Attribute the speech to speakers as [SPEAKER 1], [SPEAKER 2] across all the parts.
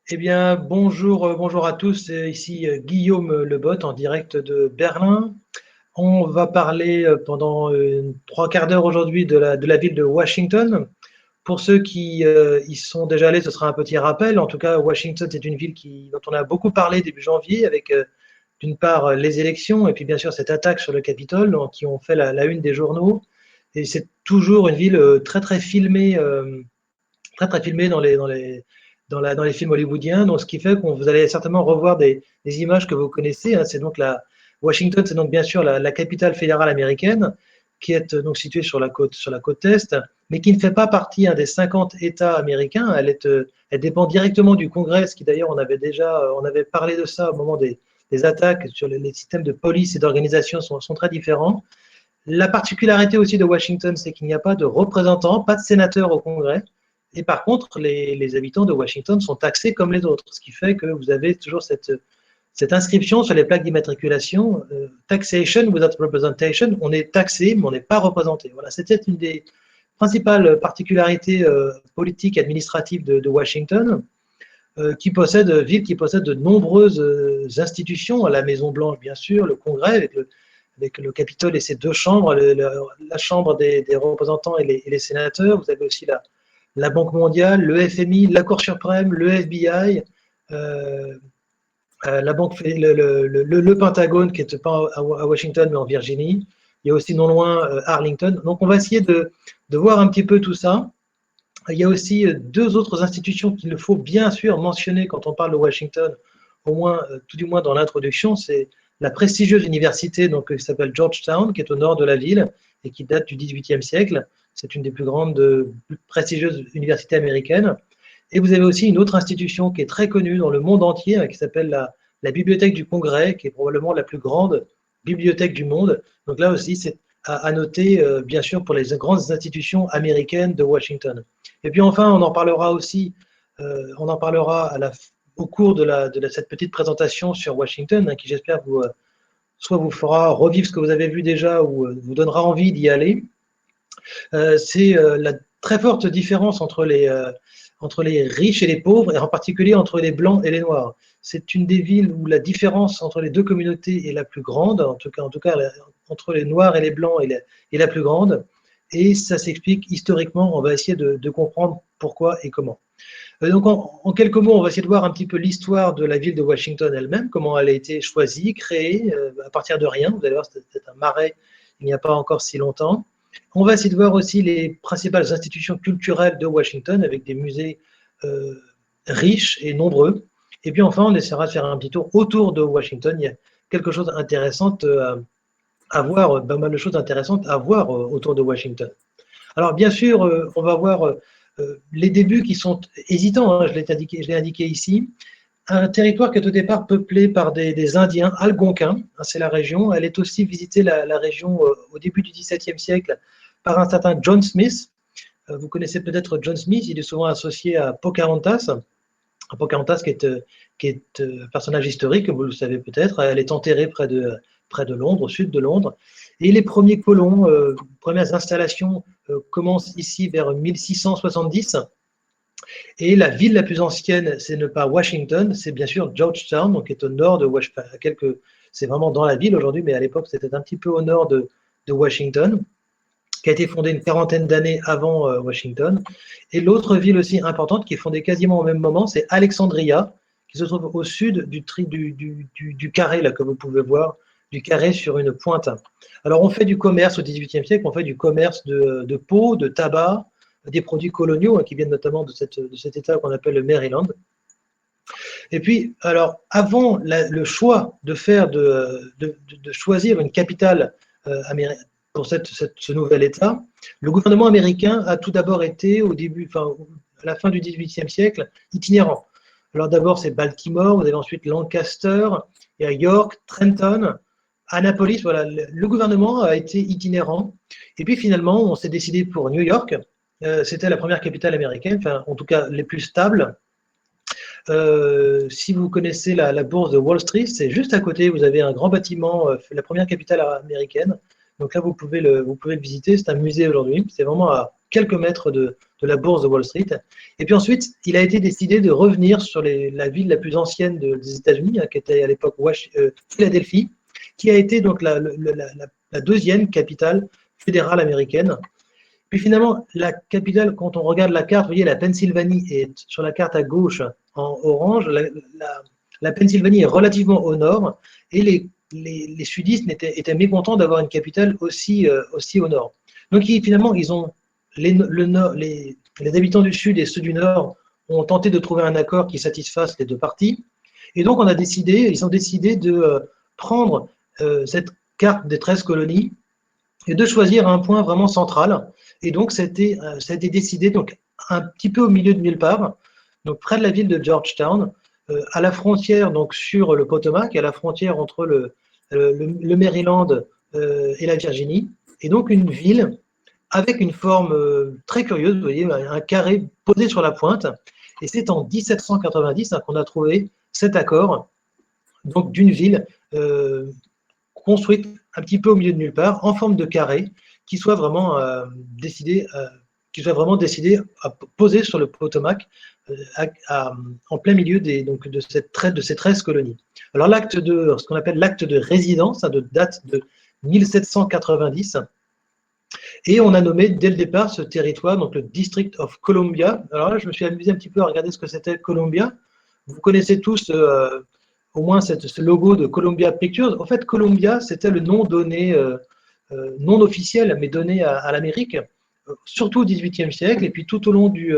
[SPEAKER 1] Eh bien, bonjour, bonjour à tous. Ici Guillaume Lebot en direct de Berlin. On va parler pendant trois quarts d'heure aujourd'hui de la ville de Washington. Pour ceux qui y sont déjà allés, ce sera un petit rappel. En tout cas, Washington, c'est une ville dont on a beaucoup parlé début janvier, avec d'une part les élections et puis bien sûr cette attaque sur le Capitole qui ont fait la une des journaux. Et c'est toujours une ville très très filmée dans les films hollywoodiens. Donc, ce qui fait que vous allez certainement revoir des images que vous connaissez. Hein. C'est donc Washington, c'est donc bien sûr la capitale fédérale américaine, qui est donc située sur la côte est, mais qui ne fait pas partie des 50 États américains. Elle dépend directement du Congrès, ce qui d'ailleurs on avait parlé de ça au moment des attaques sur les systèmes de police et d'organisation sont très différents. La particularité aussi de Washington, c'est qu'il n'y a pas de représentants, pas de sénateurs au Congrès. Et par contre, les habitants de Washington sont taxés comme les autres, ce qui fait que vous avez toujours cette inscription sur les plaques d'immatriculation, taxation without representation, on est taxé, mais on n'est pas représenté. Voilà, c'était une des principales particularités politiques et administratives de Washington, ville qui possède de nombreuses institutions, la Maison-Blanche, bien sûr, le Congrès, avec le Capitole et ses deux chambres, la Chambre des représentants et les sénateurs. Vous avez aussi la Banque mondiale, le FMI, la Cour suprême, le FBI, le Pentagone, qui n'est pas à Washington, mais en Virginie. Il y a aussi non loin Arlington. Donc, on va essayer de voir un petit peu tout ça. Il y a aussi deux autres institutions qu'il faut bien sûr mentionner quand on parle de Washington, au moins, tout du moins dans l'introduction. C'est la prestigieuse université qui s'appelle Georgetown, qui est au nord de la ville et qui date du XVIIIe siècle. C'est une des plus plus prestigieuses universités américaines. Et vous avez aussi une autre institution qui est très connue dans le monde entier, qui s'appelle la Bibliothèque du Congrès, qui est probablement la plus grande bibliothèque du monde. Donc là aussi, c'est à noter, bien sûr, pour les grandes institutions américaines de Washington. Et puis enfin, on en parlera aussi, au cours de cette petite présentation sur Washington, qui j'espère soit vous fera revivre ce que vous avez vu déjà ou vous donnera envie d'y aller. C'est la très forte différence entre les riches et les pauvres, et en particulier entre les blancs et les noirs. C'est une des villes où la différence entre les deux communautés est la plus grande, en tout cas entre les noirs et les blancs est la plus grande, et ça s'explique historiquement. On va essayer de comprendre pourquoi et comment. Donc en quelques mots, on va essayer de voir un petit peu l'histoire de la ville de Washington elle-même, comment elle a été choisie, créée à partir de rien. Vous allez voir, c'était un marais il n'y a pas encore si longtemps. On va essayer de voir aussi les principales institutions culturelles de Washington, avec des musées riches et nombreux. Et puis enfin, on essaiera de faire un petit tour autour de Washington. Il y a quelque chose d'intéressant à voir, pas mal de choses intéressantes à voir autour de Washington. Alors bien sûr, on va voir les débuts qui sont hésitants, hein, je l'ai indiqué ici. Un territoire qui est au départ peuplé par des Indiens algonquins, hein, c'est la région. Elle est aussi visitée, la région, au début du XVIIe siècle, par un certain John Smith. Vous connaissez peut-être John Smith, il est souvent associé à Pocahontas. Pocahontas qui est un personnage historique, vous le savez peut-être. Elle est enterrée près de Londres, au sud de Londres. Et les premiers colons, premières installations commencent ici vers 1670. Et la ville la plus ancienne, c'est ne pas Washington, c'est bien sûr Georgetown, donc qui est au nord de Washington. C'est vraiment dans la ville aujourd'hui, mais à l'époque, c'était un petit peu au nord de Washington, qui a été fondée une quarantaine d'années avant Washington. Et l'autre ville aussi importante, qui est fondée quasiment au même moment, c'est Alexandria, qui se trouve au sud du carré, là, que vous pouvez voir, du carré sur une pointe. Alors, on fait du commerce au XVIIIe siècle, on fait du commerce de peau, de tabac, des produits coloniaux, hein, qui viennent notamment de cet état qu'on appelle le Maryland. Et puis, alors, avant le choix de choisir une capitale américaine pour ce nouvel État, le gouvernement américain a tout d'abord été, à la fin du XVIIIe siècle, itinérant. Alors d'abord, c'est Baltimore, vous avez ensuite Lancaster, il y a York, Trenton, Annapolis. Voilà, le gouvernement a été itinérant. Et puis finalement, on s'est décidé pour New York. C'était la première capitale américaine, enfin, en tout cas les plus stables. Si vous connaissez la bourse de Wall Street, c'est juste à côté. Vous avez un grand bâtiment, la première capitale américaine. Donc là, vous pouvez le visiter. C'est un musée aujourd'hui. C'est vraiment quelques mètres de la bourse de Wall Street. Et puis ensuite, il a été décidé de revenir sur la ville la plus ancienne des États-Unis, qui était à l'époque Philadelphie, qui a été donc la deuxième capitale fédérale américaine. Puis finalement, la capitale, quand on regarde la carte, vous voyez, la Pennsylvanie est sur la carte à gauche en orange. La Pennsylvanie est relativement au nord et les sudistes étaient mécontents d'avoir une capitale aussi au nord. Donc finalement, les habitants du sud et ceux du nord ont tenté de trouver un accord qui satisfasse les deux parties. Et donc ils ont décidé de prendre cette carte des 13 colonies et de choisir un point vraiment central. Et donc ça a été décidé donc, un petit peu au milieu de nulle part, donc près de la ville de Georgetown, à la frontière donc sur le Potomac, à la frontière entre le Maryland et la Virginie, et donc une ville avec une forme très curieuse, vous voyez, un carré posé sur la pointe, et c'est en 1790 qu'on a trouvé cet accord donc d'une ville construite un petit peu au milieu de nulle part, en forme de carré, qui soit vraiment décidé à poser sur le Potomac en plein milieu de ces 13 colonies. Alors ce qu'on appelle l'acte de résidence, date de 1790, et on a nommé dès le départ ce territoire, donc le District of Columbia. Alors là, je me suis amusé un petit peu à regarder ce que c'était Columbia. Vous connaissez tous au moins ce logo de Columbia Pictures. En fait, Columbia, c'était le nom donné, non officiel, mais donné à l'Amérique, surtout au XVIIIe siècle, et puis tout au long du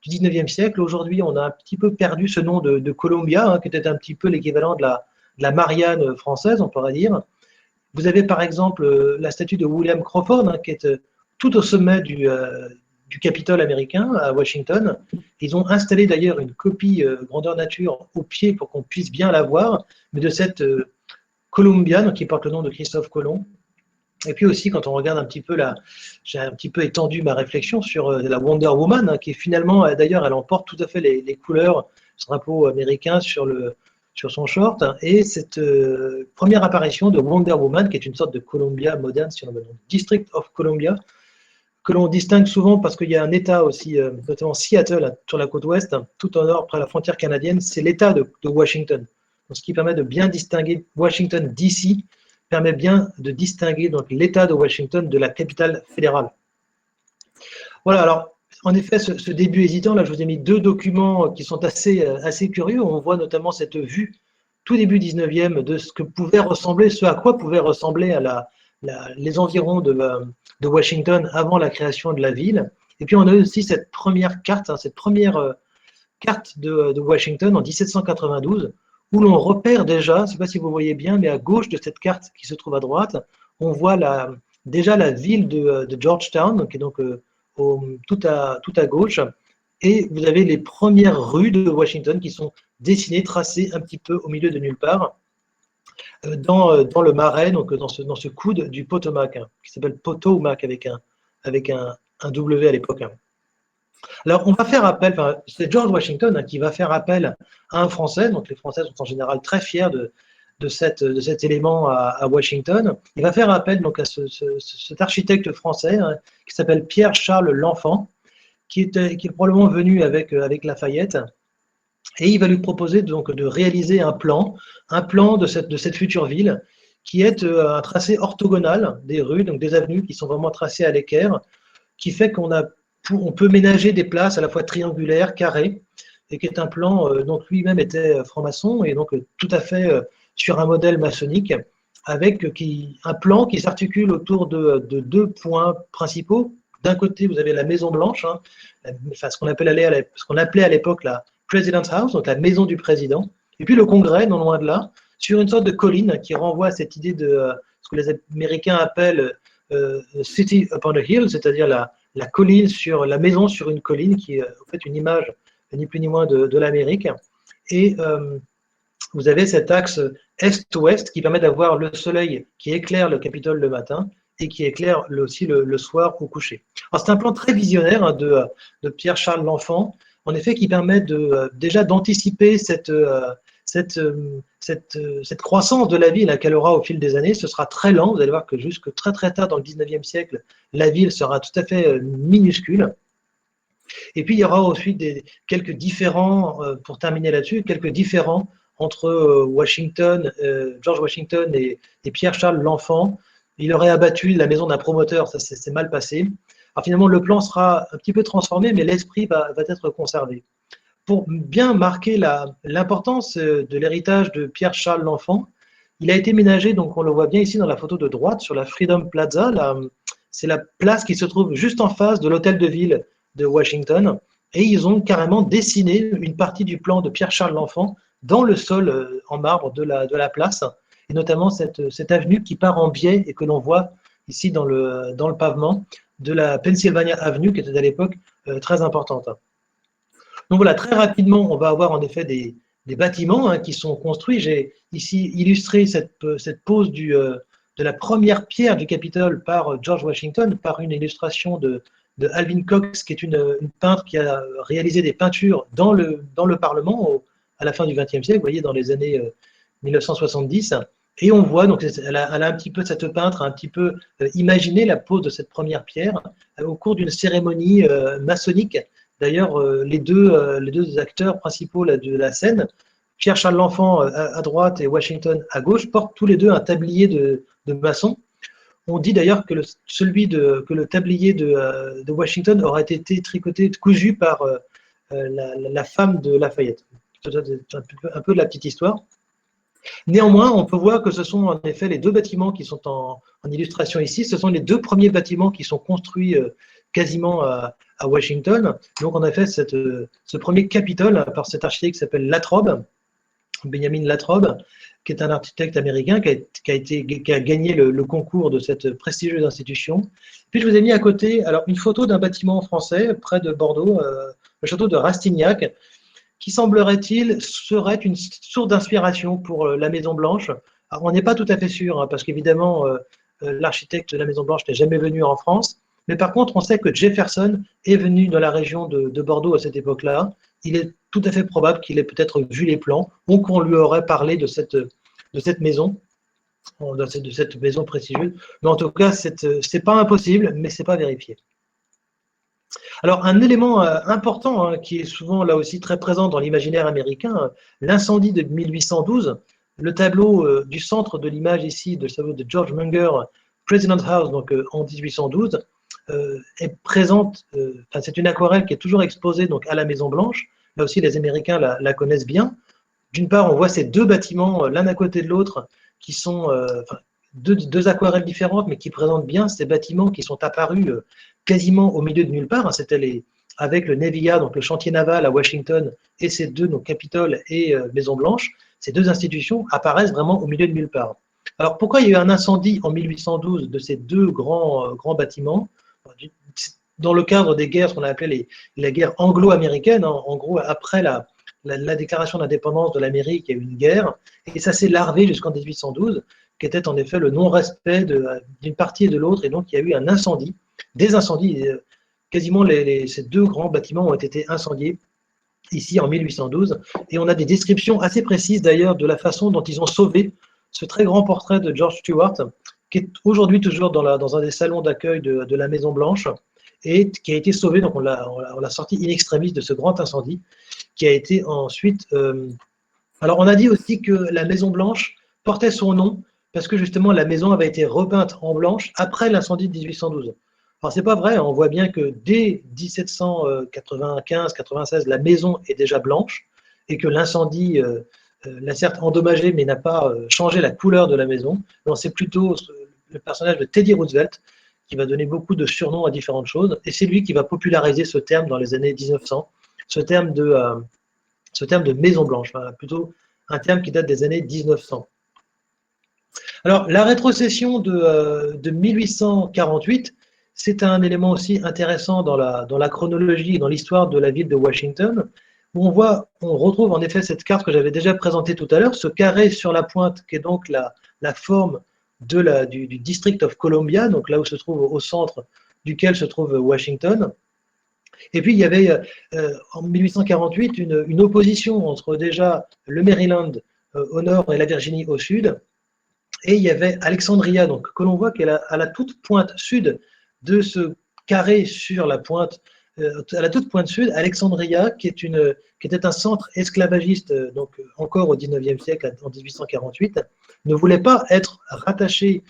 [SPEAKER 1] XIXe siècle. Aujourd'hui, on a un petit peu perdu ce nom de Columbia, qui était un petit peu l'équivalent de la Marianne française, on pourrait dire. Vous avez par exemple la statue de William Crawford, qui est tout au sommet du Capitole américain à Washington. Ils ont installé d'ailleurs une copie grandeur nature au pied pour qu'on puisse bien la voir, mais de cette Columbia, qui porte le nom de Christophe Colomb. Et puis aussi, quand on regarde un petit peu j'ai un petit peu étendu ma réflexion sur la Wonder Woman, qui est finalement, d'ailleurs, elle emporte tout à fait les couleurs du drapeau américain sur son short, et cette première apparition de Wonder Woman, qui est une sorte de Columbia moderne, si on veut, District of Columbia, que l'on distingue souvent parce qu'il y a un État aussi, notamment Seattle, sur la côte ouest, tout au nord, près de la frontière canadienne, c'est l'État de Washington. Donc, ce qui permet de bien distinguer Washington DC, permet bien de distinguer donc l'État de Washington de la capitale fédérale. Voilà, alors, en effet, ce début hésitant, là, je vous ai mis deux documents qui sont assez curieux. On voit notamment cette vue, tout début 19e, de ce à quoi pouvait ressembler les environs de Washington avant la création de la ville. Et puis, on a aussi cette première carte, carte de Washington en 1792, où l'on repère déjà, je ne sais pas si vous voyez bien, mais à gauche de cette carte qui se trouve à droite, on voit déjà la ville de Georgetown, qui est donc tout à gauche, et vous avez les premières rues de Washington qui sont dessinées, tracées un petit peu au milieu de nulle part, dans le marais, donc dans ce coude du Potomac, qui s'appelle Potomac avec un W à l'époque. Alors, on va faire appel, c'est George Washington qui va faire appel à un Français, donc les Français sont en général très fiers de cet élément à Washington. Il va faire appel donc à cet architecte français qui s'appelle Pierre-Charles L'Enfant, qui est probablement venu avec Lafayette, et il va lui proposer donc de réaliser un plan de cette future ville, qui est un tracé orthogonal des rues, donc des avenues qui sont vraiment tracées à l'équerre, qui fait on peut ménager des places à la fois triangulaires, carrées, et qui est un plan, donc lui-même était franc-maçon, et donc tout à fait sur un modèle maçonnique, avec un plan qui s'articule autour de deux points principaux. D'un côté, vous avez la Maison Blanche, ce qu'on appelait à l'époque la President's House, donc la maison du président, et puis le Congrès, non loin de là, sur une sorte de colline qui renvoie à cette idée de ce que les Américains appellent City upon a Hill, c'est-à-dire la colline la maison sur une colline, qui est en fait une image ni plus ni moins de l'Amérique. Et vous avez cet axe est-ouest qui permet d'avoir le soleil qui éclaire le Capitole le matin et qui éclaire aussi le soir au coucher. Alors c'est un plan très visionnaire de Pierre-Charles L'Enfant, en effet, qui permet déjà d'anticiper cette croissance de la ville qu'elle aura au fil des années, ce sera très lent. Vous allez voir que jusque très très tard dans le 19e siècle, la ville sera tout à fait minuscule. Et puis il y aura ensuite quelques différents, pour terminer là-dessus, quelques différents entre George Washington et Pierre-Charles l'Enfant. Il aurait abattu la maison d'un promoteur, ça s'est mal passé. Alors finalement, le plan sera un petit peu transformé, mais l'esprit va être conservé. Pour bien marquer l'importance de l'héritage de Pierre-Charles l'Enfant, il a été ménagé, donc on le voit bien ici dans la photo de droite, sur la Freedom Plaza. C'est la place qui se trouve juste en face de l'hôtel de ville de Washington. Et ils ont carrément dessiné une partie du plan de Pierre-Charles l'Enfant dans le sol en marbre de la place, et notamment cette avenue qui part en biais et que l'on voit ici dans le pavement de la Pennsylvania Avenue, qui était à l'époque très importante. Donc voilà, très rapidement, on va avoir en effet des bâtiments qui sont construits. J'ai ici illustré cette pose de la première pierre du Capitole par George Washington, par une illustration de Alvin Cox, qui est une peintre qui a réalisé des peintures dans le Parlement à la fin du XXe siècle, vous voyez, dans les années 1970. Et on voit, donc, elle a un petit peu, cette peintre a un petit peu imaginé la pose de cette première pierre au cours d'une cérémonie maçonnique. D'ailleurs, les deux acteurs principaux de la scène, Pierre-Charles l'Enfant à droite et Washington à gauche, portent tous les deux un tablier de maçon. On dit d'ailleurs que le tablier de Washington aurait été tricoté, cousu par la femme de Lafayette. C'est un peu de la petite histoire. Néanmoins, on peut voir que ce sont en effet les deux bâtiments qui sont en illustration ici. Ce sont les deux premiers bâtiments qui sont construits quasiment à Washington. Donc, en effet, ce premier Capitole par cet architecte qui s'appelle Latrobe, Benjamin Latrobe, qui est un architecte américain qui a gagné le concours de cette prestigieuse institution. Puis, je vous ai mis à côté une photo d'un bâtiment français près de Bordeaux, le château de Rastignac, qui semblerait-il serait une source d'inspiration pour la Maison Blanche. Alors, on n'est pas tout à fait sûr, parce qu'évidemment, l'architecte de la Maison Blanche n'est jamais venu en France. Mais par contre, on sait que Jefferson est venu dans la région de Bordeaux à cette époque-là. Il est tout à fait probable qu'il ait peut-être vu les plans ou qu'on lui aurait parlé de cette maison, de cette maison prestigieuse. Mais en tout cas, c'est pas impossible, mais c'est pas vérifié. Alors, un élément important qui est souvent là aussi très présent dans l'imaginaire américain, l'incendie de 1812, le tableau du centre de l'image ici de George Munger, President House, donc en 1812, est présente, c'est une aquarelle qui est toujours exposée donc, à la Maison Blanche. Là aussi, les Américains la connaissent bien. D'une part, on voit ces deux bâtiments l'un à côté de l'autre qui sont deux aquarelles différentes, mais qui présentent bien ces bâtiments qui sont apparus quasiment au milieu de nulle part. C'était avec le Navy Yard, donc le chantier naval à Washington, et ces deux, donc Capitole et Maison Blanche, ces deux institutions apparaissent vraiment au milieu de nulle part. Alors pourquoi il y a eu un incendie en 1812 de ces deux grands bâtiments? Dans le cadre des guerres, ce qu'on a appelé la guerre anglo-américaine, en gros, après la déclaration d'indépendance de l'Amérique, il y a eu une guerre, et ça s'est larvé jusqu'en 1812, qui était en effet le non-respect d'une partie et de l'autre, et donc il y a eu un incendie, des incendies, quasiment ces deux grands bâtiments ont été incendiés ici en 1812, et on a des descriptions assez précises d'ailleurs de la façon dont ils ont sauvé ce très grand portrait de George Stewart, qui est aujourd'hui toujours dans un des salons d'accueil de la Maison Blanche, et qui a été sauvé, donc on l'a sorti in extremis de ce grand incendie, qui a été ensuite... Alors on a dit aussi que la Maison Blanche portait son nom parce que justement la maison avait été repeinte en blanche après l'incendie de 1812. Alors c'est pas vrai, on voit bien que dès 1795-96, la maison est déjà blanche et que l'incendie l'a certes endommagée mais n'a pas changé la couleur de la maison. Non, c'est plutôt le personnage de Teddy Roosevelt qui va donner beaucoup de surnoms à différentes choses, et c'est lui qui va populariser ce terme dans les années 1900, ce terme de Maison Blanche, voilà, plutôt un terme qui date des années 1900. Alors, la rétrocession de 1848, c'est un élément aussi intéressant dans la chronologie, dans l'histoire de la ville de Washington, où on retrouve en effet cette carte que j'avais déjà présentée tout à l'heure, ce carré sur la pointe qui est donc la forme du District of Columbia, donc là où se trouve au centre duquel se trouve Washington. Et puis, il y avait en 1848 une opposition entre déjà le Maryland au nord et la Virginie au sud. Et il y avait Alexandria, donc, que l'on voit qu'elle est à la toute pointe sud de ce carré sur la pointe, à la toute pointe sud, Alexandria, qui était un centre esclavagiste, donc encore au 19e siècle, en 1848, ne voulait pas être rattaché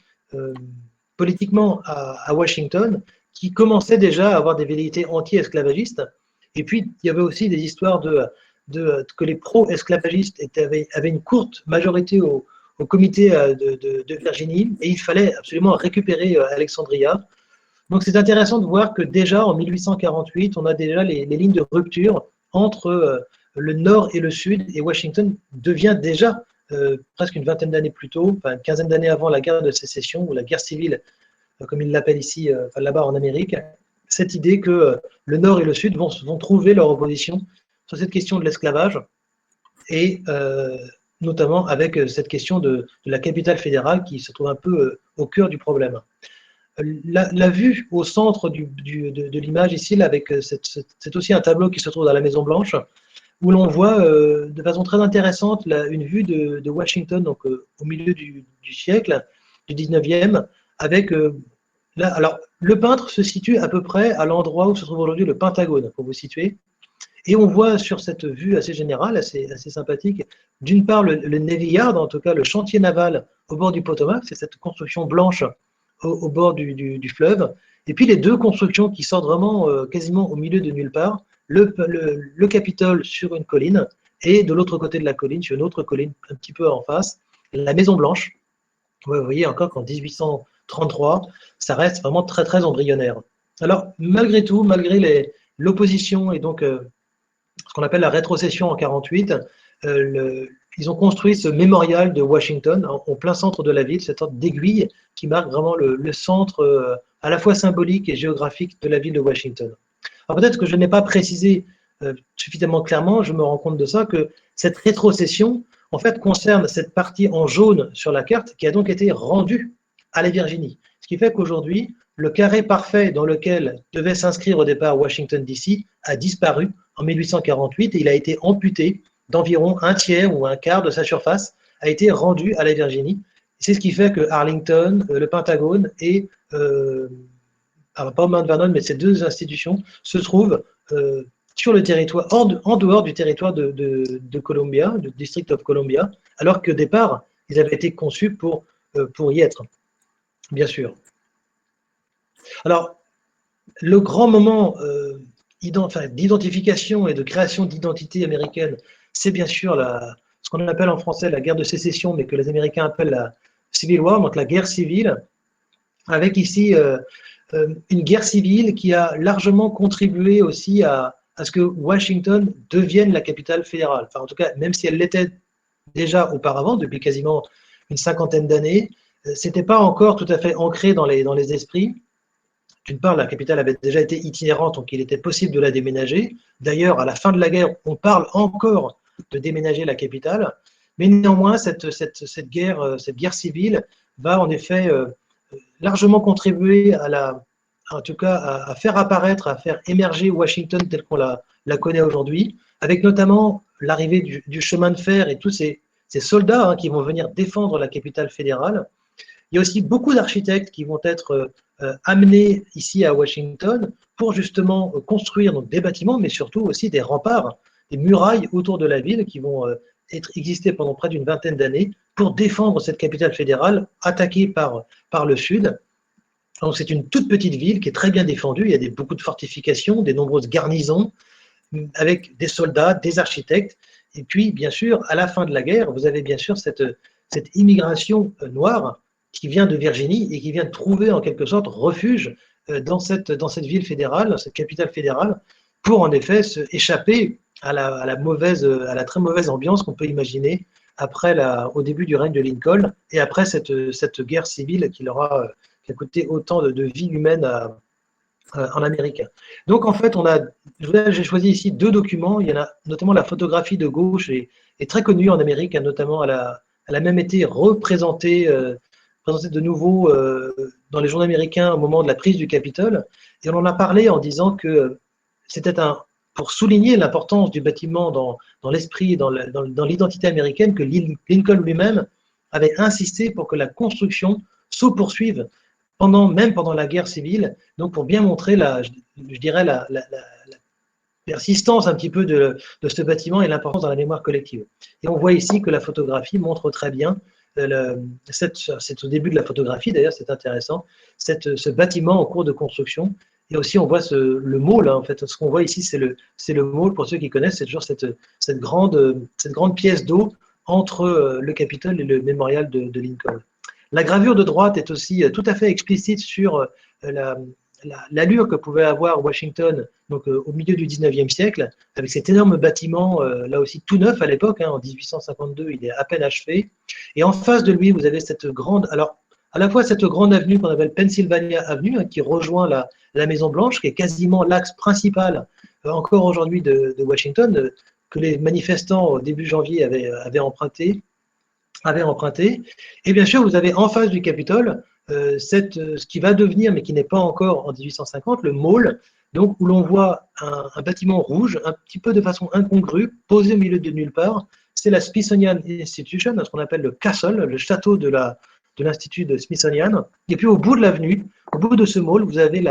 [SPEAKER 1] politiquement à Washington, qui commençait déjà à avoir des velléités anti-esclavagistes. Et puis, il y avait aussi des histoires que les pro-esclavagistes avaient une courte majorité au comité de Virginie, et il fallait absolument récupérer Alexandria. Donc c'est intéressant de voir que déjà en 1848, on a déjà les lignes de rupture entre le nord et le sud, et Washington devient déjà, presque une vingtaine d'années plus tôt, enfin une quinzaine d'années avant la guerre de sécession, ou la guerre civile, comme ils l'appellent ici, là-bas en Amérique, cette idée que le nord et le sud vont trouver leur opposition sur cette question de l'esclavage, et notamment avec cette question de la capitale fédérale qui se trouve un peu au cœur du problème. La vue au centre de l'image ici, là, avec c'est aussi un tableau qui se trouve dans la Maison Blanche, où l'on voit de façon très intéressante une vue de Washington, donc au milieu du siècle, du 19e, avec là, alors le peintre se situe à peu près à l'endroit où se trouve aujourd'hui le Pentagone, pour vous situer. Et on voit sur cette vue assez générale, assez sympathique, d'une part le Navy Yard, en tout cas le chantier naval au bord du Potomac, c'est cette construction blanche au bord du fleuve, et puis les deux constructions qui sortent vraiment quasiment au milieu de nulle part, le Capitole sur une colline, et de l'autre côté de la colline, sur une autre colline un petit peu en face, la Maison Blanche. Vous voyez encore qu'en 1833, ça reste vraiment très très embryonnaire. Alors malgré tout, malgré l'opposition et donc ce qu'on appelle la rétrocession en 48, ils ont construit ce mémorial de Washington au plein centre de la ville, cette sorte d'aiguille qui marque vraiment le centre à la fois symbolique et géographique de la ville de Washington. Alors peut-être que je n'ai pas précisé suffisamment clairement, je me rends compte de ça, que cette rétrocession, en fait, concerne cette partie en jaune sur la carte qui a donc été rendue à la Virginie. Ce qui fait qu'aujourd'hui, le carré parfait dans lequel devait s'inscrire au départ Washington DC a disparu en 1848 et il a été amputé d'environ un tiers ou un quart de sa surface, a été rendu à la Virginie. C'est ce qui fait que Arlington, le Pentagone et pas Mount Vernon, mais ces deux institutions se trouvent sur le territoire, en dehors du territoire de Columbia, du District of Columbia, alors qu'au départ, ils avaient été conçus pour y être, bien sûr. Alors, le grand moment d'identification et de création d'identité américaine, c'est bien sûr ce qu'on appelle en français la guerre de sécession, mais que les Américains appellent la Civil War, donc la guerre civile, avec ici une guerre civile qui a largement contribué aussi à ce que Washington devienne la capitale fédérale. Enfin, en tout cas, même si elle l'était déjà auparavant, depuis quasiment une cinquantaine d'années, c'était pas encore tout à fait ancré dans les esprits. D'une part, la capitale avait déjà été itinérante, donc il était possible de la déménager. D'ailleurs, à la fin de la guerre, on parle encore de déménager la capitale. Mais néanmoins, cette guerre civile va en effet largement contribuer en tout cas à faire apparaître, à faire émerger Washington tel qu'on la connaît aujourd'hui, avec notamment l'arrivée du chemin de fer et tous ces soldats qui vont venir défendre la capitale fédérale. Il y a aussi beaucoup d'architectes qui vont être amenés ici à Washington pour justement construire donc, des bâtiments, mais surtout aussi des remparts, des murailles autour de la ville qui vont exister pendant près d'une vingtaine d'années pour défendre cette capitale fédérale attaquée par le sud. Donc c'est une toute petite ville qui est très bien défendue, il y a beaucoup de fortifications, des nombreuses garnisons avec des soldats, des architectes, et puis bien sûr, à la fin de la guerre, vous avez bien sûr cette immigration noire qui vient de Virginie et qui vient de trouver en quelque sorte refuge dans cette ville fédérale, dans cette capitale fédérale, pour en effet échapper à la très mauvaise ambiance qu'on peut imaginer au début du règne de Lincoln et après cette guerre civile qui a coûté autant de vies humaines en Amérique. Donc en fait, j'ai choisi ici deux documents. Il y en a notamment la photographie de gauche est très connue en Amérique, notamment elle a même été représentée de nouveau dans les journaux américains au moment de la prise du Capitole. Et on en a parlé en disant que c'était pour souligner l'importance du bâtiment dans l'esprit et dans l'identité américaine, que Lincoln lui-même avait insisté pour que la construction se poursuive même pendant la guerre civile, donc pour bien montrer je dirais la persistance un petit peu de ce bâtiment et l'importance dans la mémoire collective. Et on voit ici que la photographie montre très bien, c'est au début de la photographie d'ailleurs, c'est intéressant, ce bâtiment en cours de construction. Et aussi on voit le mall, hein, en fait, ce qu'on voit ici c'est le mall, pour ceux qui connaissent, c'est toujours cette grande pièce d'eau entre le Capitole et le mémorial de Lincoln. La gravure de droite est aussi tout à fait explicite sur l'allure que pouvait avoir Washington donc, au milieu du 19e siècle, avec cet énorme bâtiment, là aussi tout neuf à l'époque, hein, en 1852, il est à peine achevé. Et en face de lui, vous avez cette grande, alors à la fois cette grande avenue qu'on appelle Pennsylvania Avenue, hein, qui rejoint la Maison Blanche, qui est quasiment l'axe principal encore aujourd'hui de Washington, que les manifestants au début janvier avaient emprunté. Et bien sûr, vous avez en face du Capitole ce qui va devenir, mais qui n'est pas encore en 1850, le Mall, donc où l'on voit un bâtiment rouge, un petit peu de façon incongrue, posé au milieu de nulle part. C'est la Smithsonian Institution, ce qu'on appelle le Castle, le château de l'Institut de Smithsonian. Et puis au bout de l'avenue, au bout de ce Mall, vous avez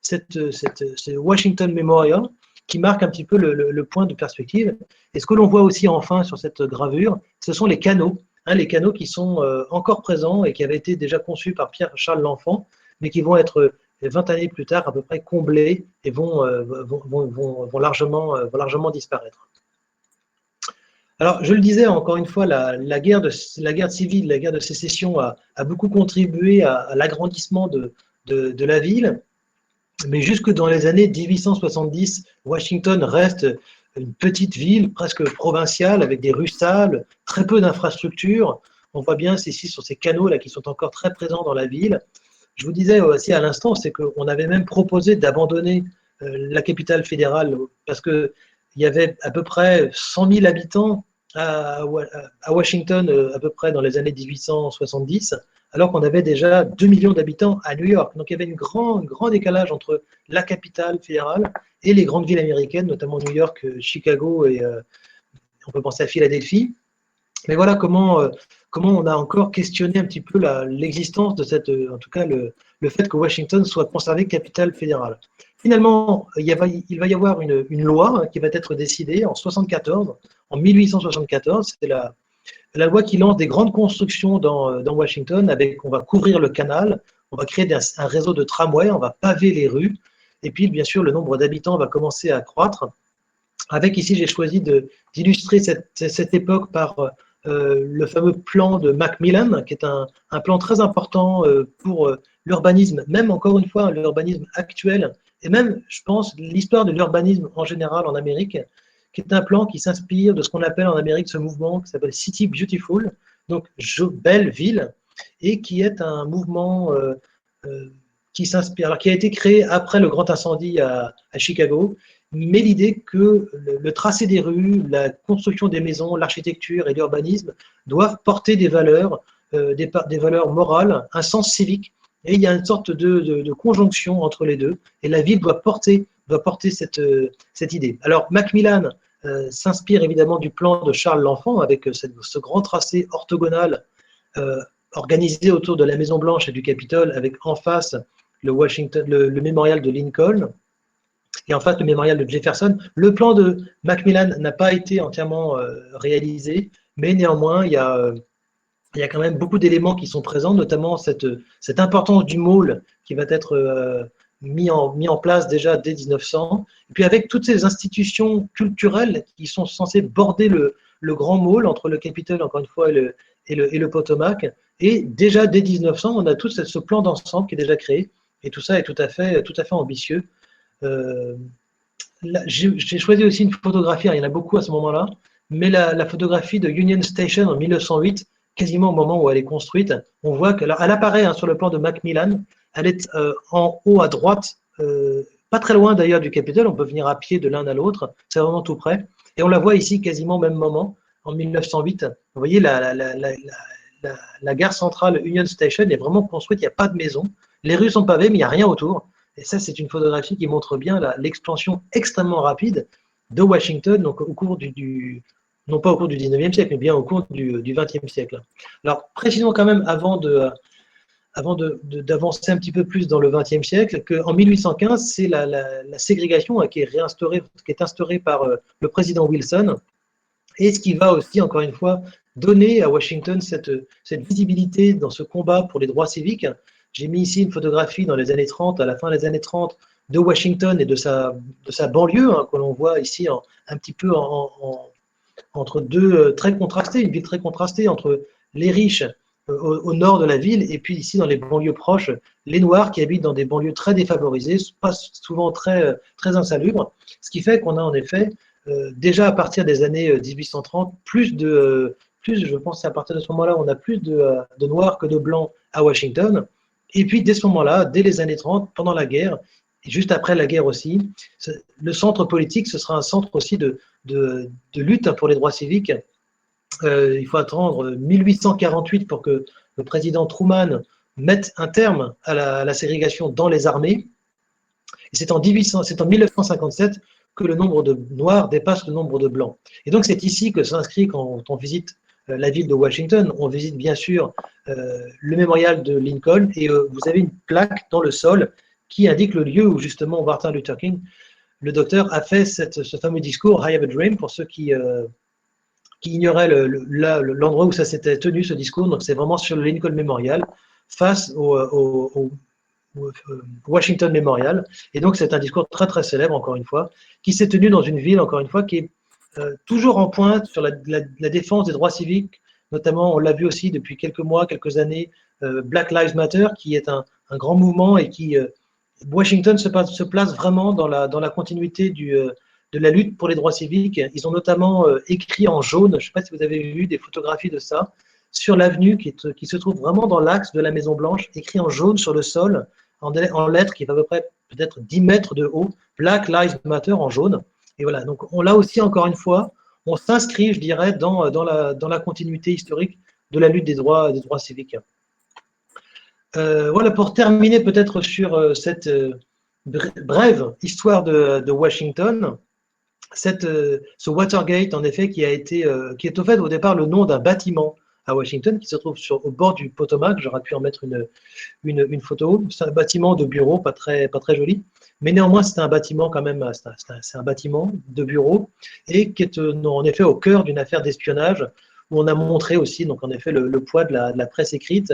[SPEAKER 1] ce Washington Memorial, qui marque un petit peu le point de perspective. Et ce que l'on voit aussi enfin sur cette gravure, ce sont les canaux. Les canaux qui sont encore présents et qui avaient été déjà conçus par Pierre-Charles L'Enfant, mais qui vont être 20 années plus tard à peu près comblés et vont largement disparaître. Alors, je le disais encore une fois, la guerre civile, la guerre de sécession a beaucoup contribué à l'agrandissement de la ville, mais jusque dans les années 1870, Washington reste une petite ville presque provinciale avec des rues sales, très peu d'infrastructures. On voit bien ici sur ces canaux là qui sont encore très présents dans la ville. Je vous disais aussi à l'instant, c'est qu'on avait même proposé d'abandonner la capitale fédérale parce qu'il y avait à peu près 100 000 habitants à Washington à peu près dans les années 1870, alors qu'on avait déjà 2 millions d'habitants à New York. Donc il y avait un grand décalage entre la capitale fédérale et les grandes villes américaines, notamment New York, Chicago et on peut penser à Philadelphie. Mais voilà comment on a encore questionné un petit peu l'existence de en tout cas le fait que Washington soit conservé capitale fédérale. Finalement, il va y avoir une loi qui va être décidée en 1874. C'est la loi qui lance des grandes constructions dans Washington. On va couvrir le canal, on va créer un réseau de tramways, on va paver les rues. Et puis, bien sûr, le nombre d'habitants va commencer à croître. Avec ici, j'ai choisi d'illustrer cette époque par le fameux plan de Macmillan, qui est un plan très important pour l'urbanisme, même encore une fois, l'urbanisme actuel, et même, je pense, l'histoire de l'urbanisme en général en Amérique, qui est un plan qui s'inspire de ce qu'on appelle en Amérique ce mouvement qui s'appelle City Beautiful, donc belle ville, et qui est un mouvement qui s'inspire, alors qui a été créé après le grand incendie à Chicago, mais l'idée que le tracé des rues, la construction des maisons, l'architecture et l'urbanisme doivent porter des valeurs morales, un sens civique, et il y a une sorte de conjonction entre les deux, et la ville doit porter cette idée. Alors Macmillan s'inspire évidemment du plan de Charles L'Enfant, avec ce grand tracé orthogonal organisé autour de la Maison Blanche et du Capitole, avec en face le mémorial de Lincoln, et en face le mémorial de Jefferson. Le plan de Macmillan n'a pas été entièrement réalisé, mais néanmoins, il y a quand même beaucoup d'éléments qui sont présents, notamment cette importance du mall qui va être mis en place déjà dès 1900, et puis avec toutes ces institutions culturelles qui sont censées border le grand mall entre le Capitole, encore une fois, et le Potomac. Et déjà dès 1900, on a tout ce plan d'ensemble qui est déjà créé, et tout ça est tout à fait ambitieux. J'ai choisi aussi une photographie, il y en a beaucoup à ce moment-là, mais la photographie de Union Station en 1908, quasiment au moment où elle est construite, on voit qu'elle apparaît sur le plan de Macmillan, elle est en haut à droite, pas très loin d'ailleurs du Capitole, on peut venir à pied de l'un à l'autre, c'est vraiment tout près, et on la voit ici quasiment au même moment, en 1908. Vous voyez, la gare centrale Union Station est vraiment construite, il n'y a pas de maison, les rues sont pavées, mais il n'y a rien autour. Et ça, c'est une photographie qui montre bien l'expansion extrêmement rapide de Washington, donc au cours non pas au cours du 19e siècle, mais bien au cours du 20e siècle. Alors, précisons quand même, avant d'avancer un petit peu plus dans le 20e siècle, qu'en 1815, c'est la ségrégation qui est instaurée par le président Wilson, et ce qui va aussi, encore une fois, donner à Washington cette visibilité dans ce combat pour les droits civiques. J'ai mis ici une photographie dans les années 30, à la fin des années 30, de Washington et de sa banlieue, que l'on voit ici un petit peu entre deux très contrastés, une ville très contrastée entre les riches au nord de la ville et puis ici dans les banlieues proches, les Noirs qui habitent dans des banlieues très défavorisées, pas souvent très insalubres, ce qui fait qu'on a en effet déjà à partir des années 1830, je pense à partir de ce moment-là, on a plus de Noirs que de Blancs à Washington. Et puis dès ce moment-là, dès les années 30, pendant la guerre, et juste après la guerre aussi, le centre politique, ce sera un centre aussi de lutte pour les droits civiques. Il faut attendre 1848 pour que le président Truman mette un terme à la ségrégation dans les armées. Et c'est en 1957 que le nombre de Noirs dépasse le nombre de Blancs. Et donc c'est ici que s'inscrit, quand on visite la ville de Washington, on visite bien sûr le mémorial de Lincoln, et vous avez une plaque dans le sol qui indique le lieu où justement Martin Luther King, le docteur, a fait ce fameux discours « I have a dream », pour ceux qui ignoraient l'endroit où ça s'était tenu, ce discours. Donc c'est vraiment sur le Lincoln Memorial, face au Washington Memorial. Et donc c'est un discours très très célèbre, encore une fois, qui s'est tenu dans une ville, encore une fois, qui est toujours en pointe sur la défense des droits civiques. Notamment, on l'a vu aussi depuis quelques mois, quelques années, Black Lives Matter, qui est un grand mouvement et qui Washington se place vraiment dans la continuité de la lutte pour les droits civiques. Ils ont notamment écrit en jaune, je ne sais pas si vous avez vu des photographies de ça, sur l'avenue qui se trouve vraiment dans l'axe de la Maison Blanche, écrit en jaune sur le sol, en lettres qui est à peu près peut-être 10 mètres de haut, Black Lives Matter en jaune. Et voilà, donc on l'a aussi, encore une fois, on s'inscrit, je dirais, dans la continuité historique de la lutte des droits civiques. Voilà, pour terminer peut-être sur cette brève histoire de Washington, ce Watergate, en effet, qui est au fait au départ le nom d'un bâtiment à Washington qui se trouve au bord du Potomac. J'aurais pu en mettre une photo. C'est un bâtiment de bureau, pas très joli, mais néanmoins c'est un bâtiment quand même, c'est un bâtiment de bureau et qui est en effet au cœur d'une affaire d'espionnage où on a montré aussi, donc en effet, le poids de la presse écrite,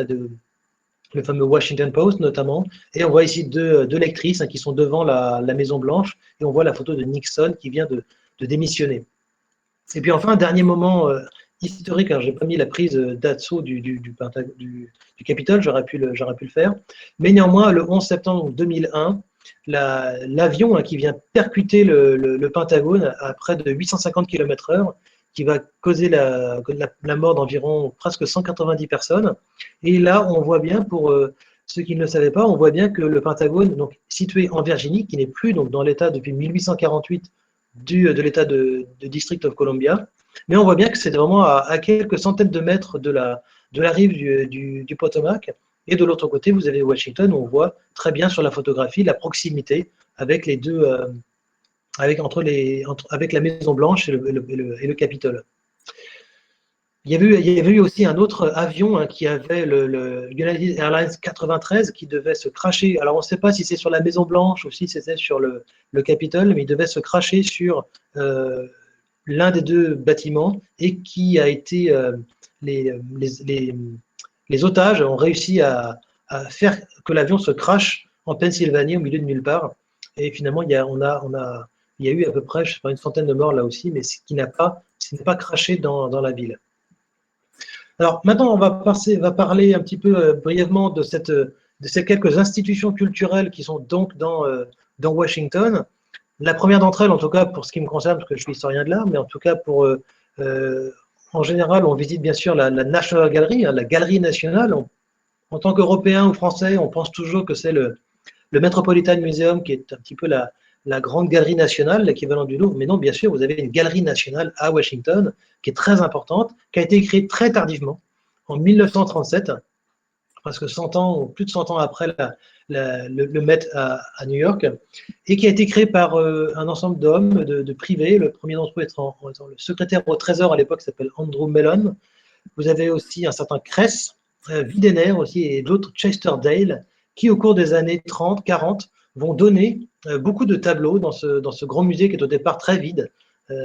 [SPEAKER 1] le fameux Washington Post notamment, et on voit ici deux lectrices qui sont devant la Maison Blanche, et on voit la photo de Nixon qui vient de démissionner. Et puis enfin, un dernier moment historique, alors je n'ai pas mis la prise d'assaut du Capitole, j'aurais pu le faire, mais néanmoins, le 11 septembre 2001, l'avion qui vient percuter le Pentagone à près de 850 km/h, qui va causer la mort d'environ presque 190 personnes. Et là, on voit bien, pour ceux qui ne le savaient pas, on voit bien que le Pentagone, donc situé en Virginie, qui n'est plus donc dans l'État depuis 1848 de l'État de District of Columbia, mais on voit bien que c'est vraiment à quelques centaines de mètres de la rive du Potomac. Et de l'autre côté, vous avez Washington, où on voit très bien sur la photographie la proximité avec les deux, avec la Maison Blanche et le Capitole. Il y avait eu aussi un autre avion qui avait le United Airlines 93 qui devait se crasher. Alors on ne sait pas si c'est sur la Maison Blanche ou si c'était sur le Capitole, mais il devait se crasher sur l'un des deux bâtiments et qui a été les otages ont réussi à faire que l'avion se crache en Pennsylvanie au milieu de nulle part. Et finalement, il y a eu à peu près, je sais pas, une centaine de morts là aussi, mais ce qui n'a pas craché dans la ville. Alors maintenant, on va parler un petit peu brièvement de ces quelques institutions culturelles qui sont donc dans Washington. La première d'entre elles, en tout cas pour ce qui me concerne, parce que je suis historien de l'art, mais en tout cas en général, on visite bien sûr la National Gallery, la Galerie nationale. En tant qu'Européens ou Français, on pense toujours que c'est le Metropolitan Museum qui est un petit peu la grande galerie nationale, l'équivalent du Louvre. Mais non, bien sûr, vous avez une galerie nationale à Washington qui est très importante, qui a été créée très tardivement, en 1937, presque 100 ans, ou plus de 100 ans après le Met à New York, et qui a été créé par un ensemble d'hommes, de privés. Le premier d'entre eux étant le secrétaire au Trésor à l'époque, qui s'appelle Andrew Mellon. Vous avez aussi un certain Kress, Widener aussi, et d'autres, Chester Dale, qui au cours des années 30, 40, vont donner beaucoup de tableaux dans ce grand musée qui est au départ très vide,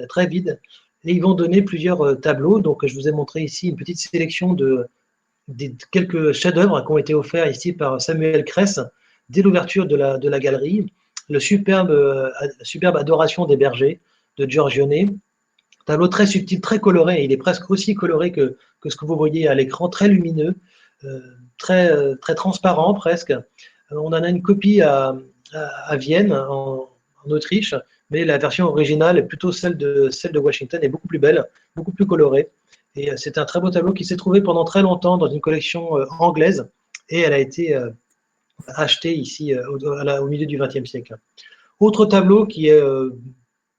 [SPEAKER 1] très vide. Et ils vont donner plusieurs tableaux. Donc, je vous ai montré ici une petite sélection des quelques chefs-d'œuvre qui ont été offerts ici par Samuel Kress dès l'ouverture de la galerie. Le superbe Adoration des bergers de Giorgione. Tableau très subtil, très coloré. Il est presque aussi coloré que ce que vous voyez à l'écran, très lumineux, très transparent presque. On en a une copie à Vienne, en Autriche, mais la version originale est plutôt celle de Washington, est beaucoup plus belle, beaucoup plus colorée. Et c'est un très beau tableau qui s'est trouvé pendant très longtemps dans une collection anglaise, et elle a été achetée ici au milieu du XXe siècle. Autre tableau qui est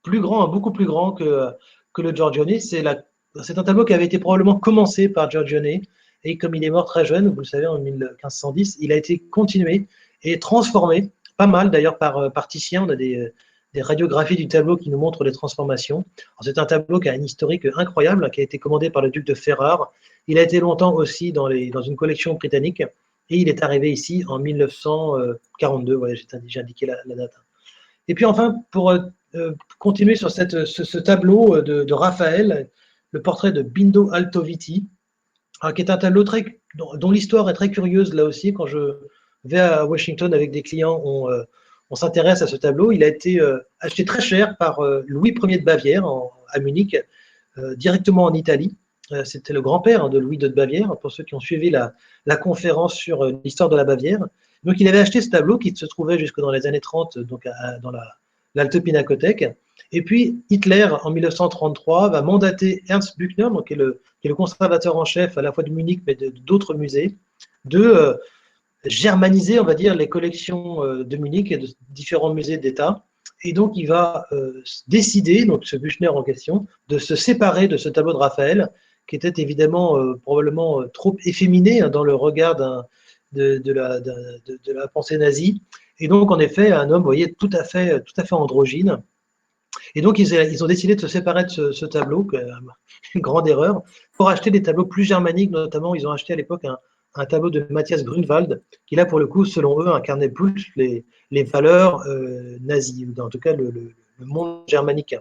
[SPEAKER 1] plus grand, beaucoup plus grand que le Giorgione, c'est un tableau qui avait été probablement commencé par Giorgione, et comme il est mort très jeune, vous le savez, en 1510, il a été continué et transformé, pas mal d'ailleurs par Titien. On a des radiographies du tableau qui nous montrent les transformations. C'est un tableau qui a un historique incroyable, qui a été commandé par le duc de Ferrare. Il a été longtemps aussi dans une collection britannique, et il est arrivé ici en 1942. Voilà, j'ai indiqué la date. Et puis enfin, pour continuer sur ce tableau de Raphaël, le portrait de Bindo Altoviti, qui est un tableau dont l'histoire est très curieuse là aussi. Quand je vais à Washington avec des clients, on s'intéresse à ce tableau. Il a été acheté très cher par Louis Ier de Bavière à Munich, directement en Italie. C'était le grand-père de Louis II de Bavière, pour ceux qui ont suivi la conférence sur l'histoire de la Bavière. Donc il avait acheté ce tableau qui se trouvait jusque dans les années 30, donc dans l'Alte Pinakothek. Et puis Hitler, en 1933, va mandater Ernst Büchner, donc, qui est le conservateur en chef à la fois de Munich mais d'autres musées, de germaniser, on va dire, les collections de Munich et de différents musées d'État. Et donc il va décider, donc ce Büchner en question, de se séparer de ce tableau de Raphaël, qui était évidemment probablement trop efféminé dans le regard de la pensée nazie. Et donc, en effet, un homme, vous voyez, tout à fait androgyne. Et donc, ils ont décidé de se séparer de ce tableau, une grande erreur, pour acheter des tableaux plus germaniques. Notamment, ils ont acheté à l'époque un tableau de Matthias Grunwald, qui là, pour le coup, selon eux, incarnait plus les valeurs nazies, ou en tout cas le monde germanique.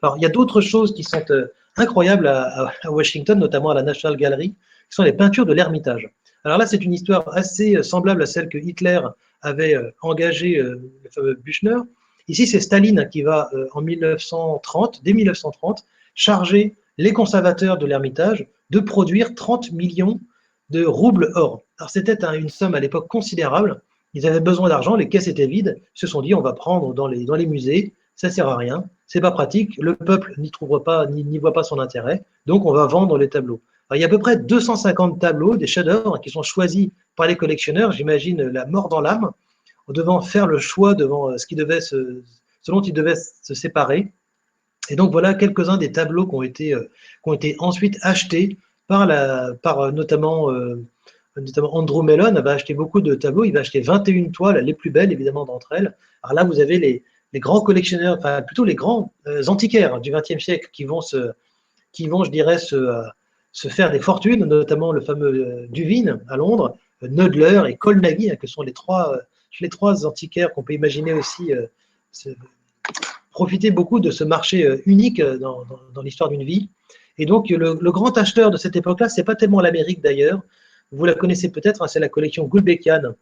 [SPEAKER 1] Alors, il y a d'autres choses qui sont incroyables à Washington, notamment à la National Gallery, qui sont les peintures de l'Ermitage. Alors là, c'est une histoire assez semblable à celle que Hitler avait engagée, le fameux Büchner. Ici, c'est Staline qui va, dès 1930, charger les conservateurs de l'Ermitage de produire 30 millions de roubles or. Alors, c'était une somme à l'époque considérable. Ils avaient besoin d'argent, les caisses étaient vides. Ils se sont dit, on va prendre dans les musées, ça ne sert à rien, c'est pas pratique, le peuple n'y voit pas son intérêt, donc on va vendre les tableaux. Alors, il y a à peu près 250 tableaux, des chefs-d'œuvre qui sont choisis par les collectionneurs, j'imagine la mort dans l'âme, en devant faire le choix devant ce dont ils devaient se séparer. Et donc voilà quelques-uns des tableaux qui ont été ensuite achetés par notamment Andrew Mellon va acheter beaucoup de tableaux, il va acheter 21 toiles, les plus belles évidemment d'entre elles. Alors là, vous avez les grands collectionneurs, enfin plutôt les grands antiquaires du XXe siècle qui vont, je dirais, se faire des fortunes, notamment le fameux Duveen à Londres, Knoedler et Colnaghi, que sont les trois antiquaires qu'on peut imaginer aussi profiter beaucoup de ce marché unique dans l'histoire d'une vie. Et donc le grand acheteur de cette époque-là, c'est pas tellement l'Amérique d'ailleurs. Vous la connaissez peut-être, c'est la collection Gulbenkian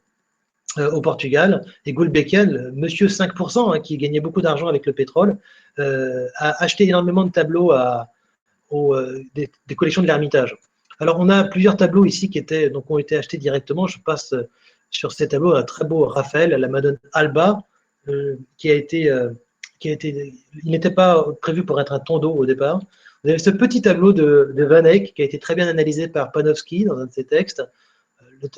[SPEAKER 1] au Portugal. Et Gulbenkian, monsieur 5%, qui gagnait beaucoup d'argent avec le pétrole, a acheté énormément de tableaux des collections de l'Ermitage. Alors, on a plusieurs tableaux ici qui ont été achetés directement. Je passe sur ces tableaux un très beau Raphaël, la Madone Alba, il n'était pas prévu pour être un tonneau au départ. Vous avez ce petit tableau de Van Eyck qui a été très bien analysé par Panofsky dans un de ses textes.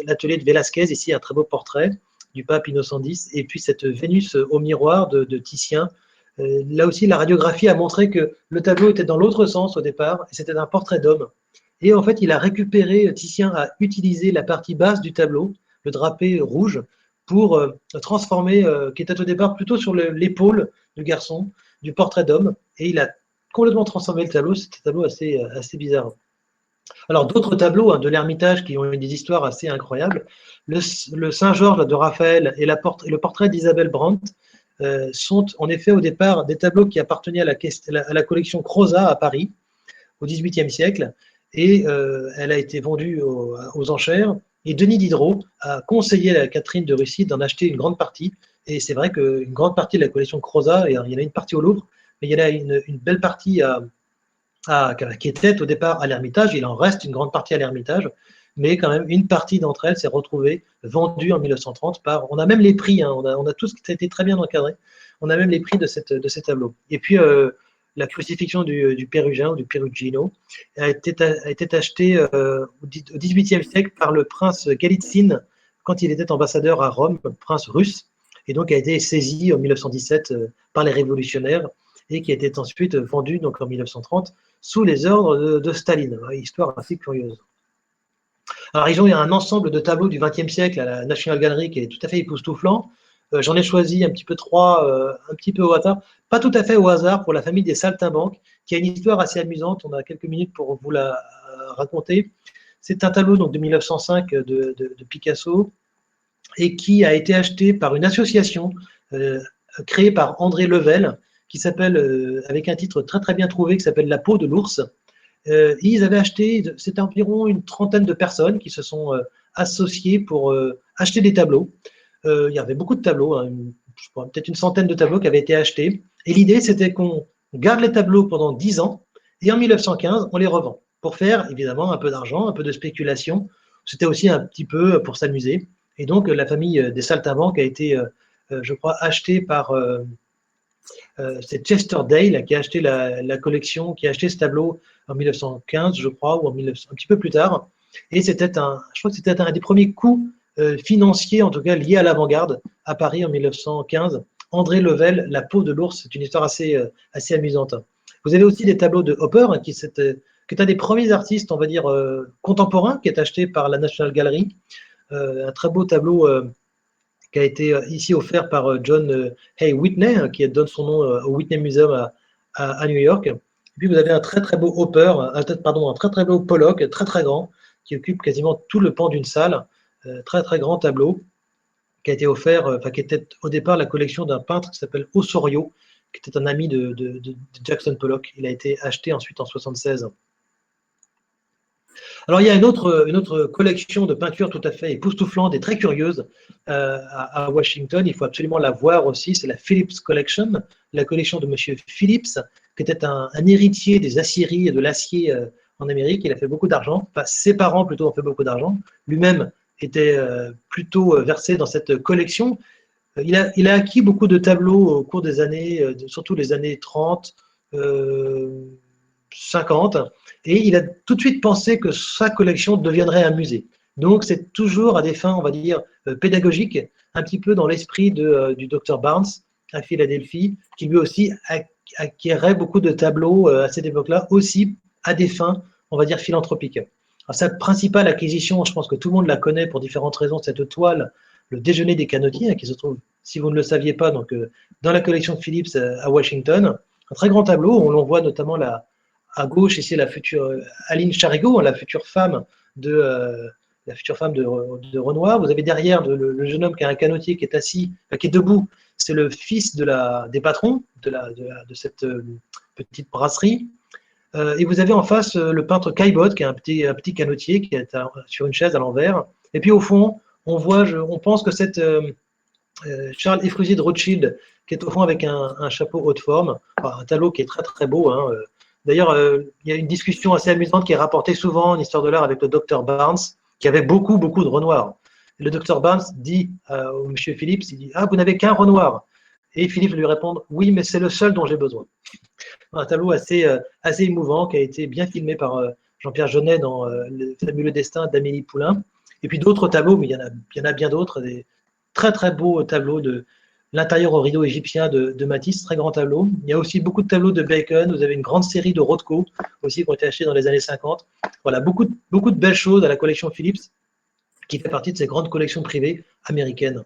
[SPEAKER 1] L'atelier de Velázquez, ici un très beau portrait du pape Innocent X, et puis cette Vénus au miroir de Titien. Là aussi, la radiographie a montré que le tableau était dans l'autre sens au départ, et c'était un portrait d'homme. Et en fait, il a récupéré, Titien a utilisé la partie basse du tableau, le drapé rouge, pour transformer, qui était au départ plutôt sur l'épaule du garçon, du portrait d'homme, et il a complètement transformé le tableau. C'est un tableau assez bizarre. Alors, d'autres tableaux de l'Ermitage qui ont eu des histoires assez incroyables, le Saint-Georges de Raphaël et le portrait d'Isabelle Brandt sont en effet au départ des tableaux qui appartenaient à la collection Crozat à Paris au XVIIIe siècle, et elle a été vendue aux enchères. Et Denis Diderot a conseillé à Catherine de Russie d'en acheter une grande partie. Et c'est vrai qu'une grande partie de la collection Crozat, il y en a une partie au Louvre, mais il y en a une belle partie qui était au départ à l'Ermitage. Il en reste une grande partie à l'Ermitage, mais quand même une partie d'entre elles s'est retrouvée vendue en 1930 on a même les prix, on a tout ce qui a été très bien encadré. On a même les prix de ces tableaux. Et puis la crucifixion du Pérugin ou du Perugino a été achetée au XVIIIe siècle par le prince Galitzine quand il était ambassadeur à Rome, prince russe, et donc a été saisi en 1917 par les révolutionnaires et qui a été ensuite vendu donc en 1930 sous les ordres de Staline. Histoire assez curieuse. Alors, ils ont un ensemble de tableaux du XXe siècle à la National Gallery qui est tout à fait époustouflant. J'en ai choisi un petit peu trois, un petit peu au hasard. Pas tout à fait au hasard pour la famille des Saltimbanques, qui a une histoire assez amusante. On a quelques minutes pour vous la raconter. C'est un tableau donc, de 1905 de Picasso et qui a été acheté par une association créée par André Level, qui s'appelle, avec un titre très très bien trouvé, qui s'appelle La peau de l'ours. Ils avaient acheté, c'était environ une trentaine de personnes qui se sont associées pour acheter des tableaux. Il y avait beaucoup de tableaux, hein, peut-être une centaine de tableaux qui avaient été achetés. Et l'idée, c'était qu'on garde les tableaux pendant 10 ans et en 1915, on les revend pour faire évidemment un peu d'argent, un peu de spéculation. C'était aussi un petit peu pour s'amuser. Et donc, la famille des Saltimbanques a été, je crois, achetée par c'est Chester Dale qui a acheté la collection, qui a acheté ce tableau en 1915, je crois, ou un petit peu plus tard. Et je crois que c'était un des premiers coups financiers, en tout cas liés à l'avant-garde, à Paris en 1915. André Level, La peau de l'ours, c'est une histoire assez amusante. Vous avez aussi des tableaux de Hopper, qui est un des premiers artistes, on va dire, contemporains, qui est acheté par la National Gallery. Un très beau tableau qui a été ici offert par John Hay Whitney, qui donne son nom au Whitney Museum à New York. Et puis vous avez un très très beau Hopper, un très très beau Pollock, très très grand, qui occupe quasiment tout le pan d'une salle, très très grand tableau, qui a été offert, qui était au départ la collection d'un peintre qui s'appelle Osorio, qui était un ami de Jackson Pollock. Il a été acheté ensuite en 1976. Alors, il y a une autre collection de peintures tout à fait époustouflante et très curieuse à Washington. Il faut absolument la voir aussi. C'est la Phillips Collection, la collection de M. Phillips, qui était un héritier des aciéries et de l'acier en Amérique. Il a fait beaucoup d'argent. Enfin, ses parents, plutôt, ont fait beaucoup d'argent. Lui-même était plutôt versé dans cette collection. Il a acquis beaucoup de tableaux au cours des années, surtout les années 30, 50, et il a tout de suite pensé que sa collection deviendrait un musée. Donc c'est toujours à des fins, on va dire, pédagogiques, un petit peu dans l'esprit du Dr Barnes à Philadelphie, qui lui aussi acquérait beaucoup de tableaux à cette époque-là, aussi à des fins, on va dire, philanthropiques. Alors, sa principale acquisition, je pense que tout le monde la connaît pour différentes raisons, cette toile, le déjeuner des canotiers, qui se trouve, si vous ne le saviez pas, donc, dans la collection Phillips à Washington. Un très grand tableau, on l'on voit notamment à gauche, ici, la future Aline Charigot, la future femme de Renoir. Vous avez derrière le jeune homme qui a un canotier qui est assis, qui est debout. C'est le fils des patrons de cette petite brasserie. Et vous avez en face le peintre Caillebotte, qui est un petit canotier qui est sur une chaise à l'envers. Et puis au fond, on pense que c'est Charles Efrusier de Rothschild, qui est au fond avec un chapeau haute forme, un tableau qui est très très beau. Hein. D'ailleurs, il y a une discussion assez amusante qui est rapportée souvent en histoire de l'art avec le docteur Barnes, qui avait beaucoup de Renoir. Et le docteur Barnes dit au monsieur Phillips, il dit « Ah, vous n'avez qu'un Renoir ?» Et Phillips lui répond « Oui, mais c'est le seul dont j'ai besoin. » Un tableau assez émouvant qui a été bien filmé par Jean-Pierre Jeunet dans Le fabuleux destin d'Amélie Poulain. Et puis d'autres tableaux, mais il y en a bien d'autres, des très très beaux tableaux de l'intérieur au rideau égyptien de Matisse, très grand tableau. Il y a aussi beaucoup de tableaux de Bacon. Vous avez une grande série de Rothko aussi qui ont été achetés dans les années 50. Voilà, beaucoup de belles choses à la collection Phillips, qui fait partie de ces grandes collections privées américaines.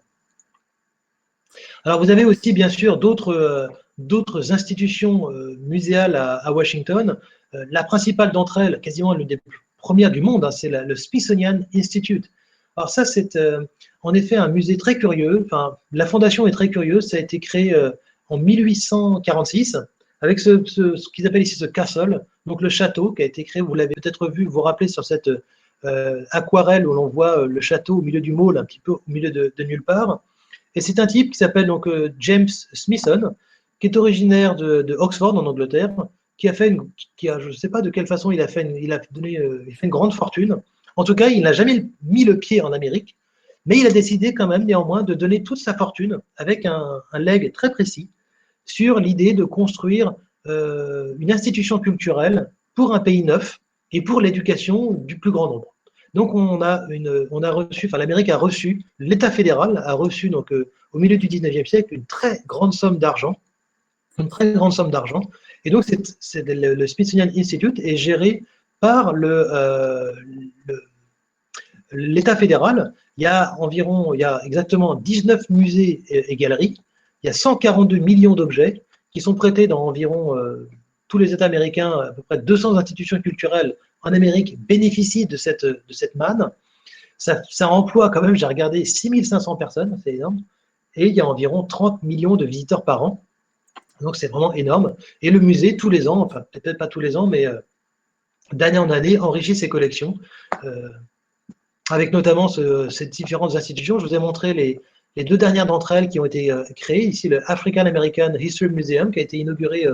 [SPEAKER 1] Alors, vous avez aussi, bien sûr, d'autres institutions muséales à Washington. La principale d'entre elles, quasiment l'une des premières du monde, hein, c'est le Smithsonian Institute. Alors ça, c'est en effet un musée très curieux. Enfin, la fondation est très curieuse. Ça a été créé en 1846 avec ce qu'ils appellent ici ce castle, donc le château qui a été créé. Vous l'avez peut-être vu, vous vous rappelez sur cette aquarelle où l'on voit le château au milieu du mall, un petit peu au milieu de nulle part. Et c'est un type qui s'appelle donc James Smithson, qui est originaire de Oxford en Angleterre, qui a fait je ne sais pas de quelle façon il a fait une grande fortune. En tout cas, il n'a jamais mis le pied en Amérique, mais il a décidé quand même néanmoins de donner toute sa fortune avec un legs très précis sur l'idée de construire une institution culturelle pour un pays neuf et pour l'éducation du plus grand nombre. Donc l'Amérique a reçu, l'État fédéral a reçu donc au milieu du 19e siècle une très grande somme d'argent, et donc le Smithsonian Institute est géré par l'État fédéral. Il y a exactement 19 musées et galeries, il y a 142 millions d'objets qui sont prêtés dans environ tous les États américains. À peu près 200 institutions culturelles en Amérique bénéficient de cette manne. Ça emploie quand même, j'ai regardé, 6500 personnes, c'est énorme, et il y a environ 30 millions de visiteurs par an. Donc c'est vraiment énorme. Et le musée, tous les ans, enfin peut-être pas tous les ans, mais d'année en année, enrichit ses collections, avec notamment ces différentes institutions. Je vous ai montré les deux dernières d'entre elles qui ont été créées. Ici, le African American History Museum, qui a été inauguré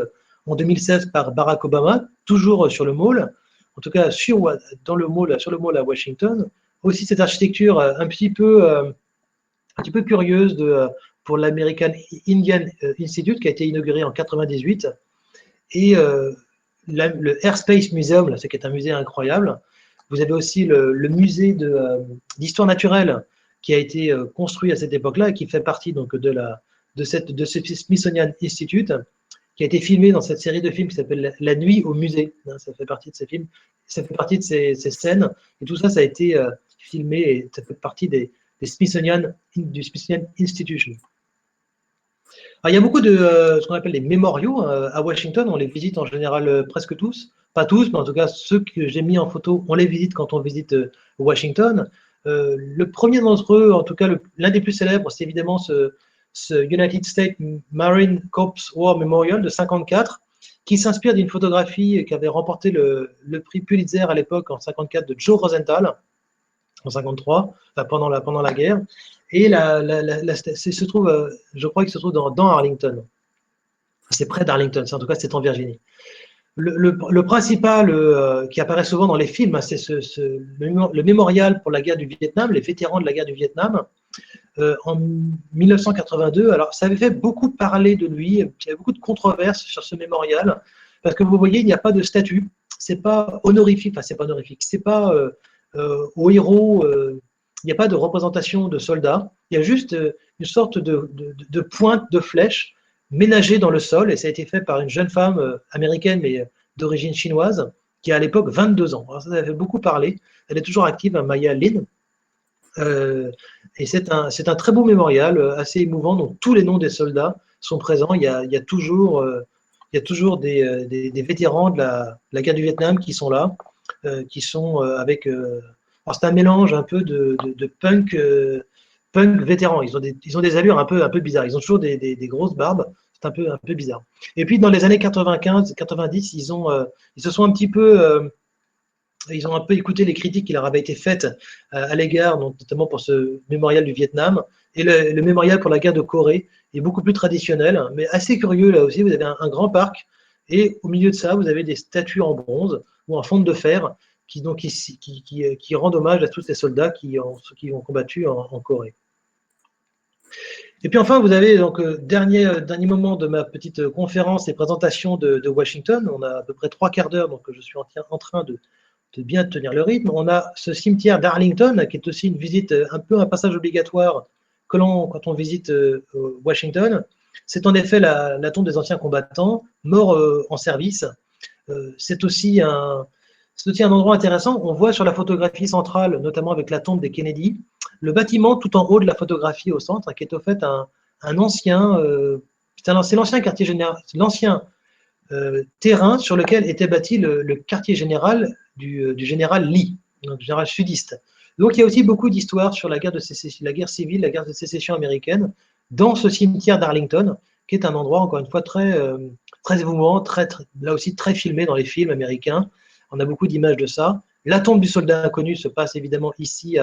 [SPEAKER 1] en 2016 par Barack Obama, toujours sur le mall, en tout cas sur le mall à Washington. Aussi cette architecture un petit peu curieuse pour l'American Indian Institute, qui a été inauguré en 98, et le Airspace Museum, là, ce qui est un musée incroyable. Vous avez aussi le musée d'histoire naturelle qui a été construit à cette époque-là et qui fait partie donc de ce Smithsonian Institute, qui a été filmé dans cette série de films qui s'appelle La nuit au musée. Ça fait partie de ces films, ça fait partie de ces scènes, et tout ça, ça a été filmé et ça fait partie du Smithsonian Institution. Alors, il y a beaucoup de ce qu'on appelle des mémoriaux à Washington. On les visite en général presque tous. Pas tous, mais en tout cas, ceux que j'ai mis en photo, on les visite quand on visite Washington. Le premier d'entre eux, en tout cas l'un des plus célèbres, c'est évidemment ce United States Marine Corps War Memorial de 1954, qui s'inspire d'une photographie qui avait remporté le prix Pulitzer à l'époque, en 1954, de Joe Rosenthal, en 1953, pendant la guerre. Et se trouve, je crois qu'il se trouve dans Arlington. C'est près d'Arlington, en tout cas c'est en Virginie. Le principal qui apparaît souvent dans les films, c'est le mémorial pour la guerre du Vietnam, les vétérans de la guerre du Vietnam, en 1982. Alors ça avait fait beaucoup parler de lui, il y avait beaucoup de controverses sur ce mémorial, parce que vous voyez, il n'y a pas de statue, c'est pas honorifique, enfin c'est pas honorifique, c'est pas aux héros, il n'y a pas de représentation de soldats, il y a juste une sorte de pointe de flèche ménagée dans le sol, et ça a été fait par une jeune femme américaine, mais d'origine chinoise, qui a à l'époque 22 ans. Alors ça avait beaucoup parlé, elle est toujours active, Maya Lin, et c'est un très beau mémorial, assez émouvant, dont tous les noms des soldats sont présents. Il y a toujours des vétérans de la guerre du Vietnam qui sont là, qui sont avec... alors c'est un mélange un peu de punk vétérans. Ils ont des allures un peu bizarres. Ils ont toujours des grosses barbes. C'est un peu bizarre. Et puis dans les années 95-90, ils se sont un petit peu... ils ont un peu écouté les critiques qui leur avaient été faites à l'égard, notamment pour ce mémorial du Vietnam. Et le mémorial pour la guerre de Corée est beaucoup plus traditionnel, mais assez curieux là aussi. Vous avez un grand parc, et au milieu de ça, vous avez des statues en bronze ou en fonte de fer qui rendent hommage à tous ces soldats qui ont combattu en Corée. Et puis enfin, vous avez donc dernier moment de ma petite conférence et présentation de Washington. On a à peu près 3/4 d'heure, donc je suis en train de bien tenir le rythme. On a ce cimetière d'Arlington, qui est aussi une visite, un peu un passage obligatoire quand on visite Washington. C'est en effet la tombe des anciens combattants morts en service. C'est aussi C'est aussi un endroit intéressant. On voit sur la photographie centrale, notamment avec la tombe des Kennedy, le bâtiment tout en haut de la photographie au centre, qui est au fait un ancien, c'est l'ancien quartier général, l'ancien terrain sur lequel était bâti le quartier général du général Lee, donc général sudiste. Donc il y a aussi beaucoup d'histoires sur la guerre de sécession, la guerre civile, la guerre de sécession américaine, dans ce cimetière d'Arlington, qui est un endroit encore une fois très émouvant, là aussi très filmé dans les films américains. On a beaucoup d'images de ça. La tombe du soldat inconnu se passe évidemment ici,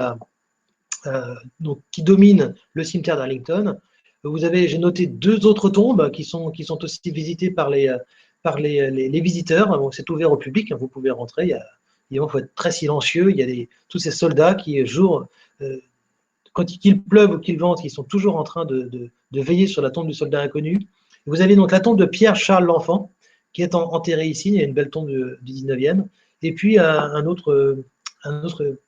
[SPEAKER 1] donc, qui domine le cimetière d'Arlington. Vous avez, j'ai noté 2 autres tombes qui sont aussi visitées par les visiteurs. Donc, c'est ouvert au public, hein, vous pouvez rentrer. Il faut être très silencieux. Il y a tous ces soldats qui, quand qu'il pleuve ou qu'il vente, ils sont toujours en train de veiller sur la tombe du soldat inconnu. Vous avez donc la tombe de Pierre-Charles l'Enfant, qui est enterré ici. Il y a une belle tombe du 19e. Et puis, un autre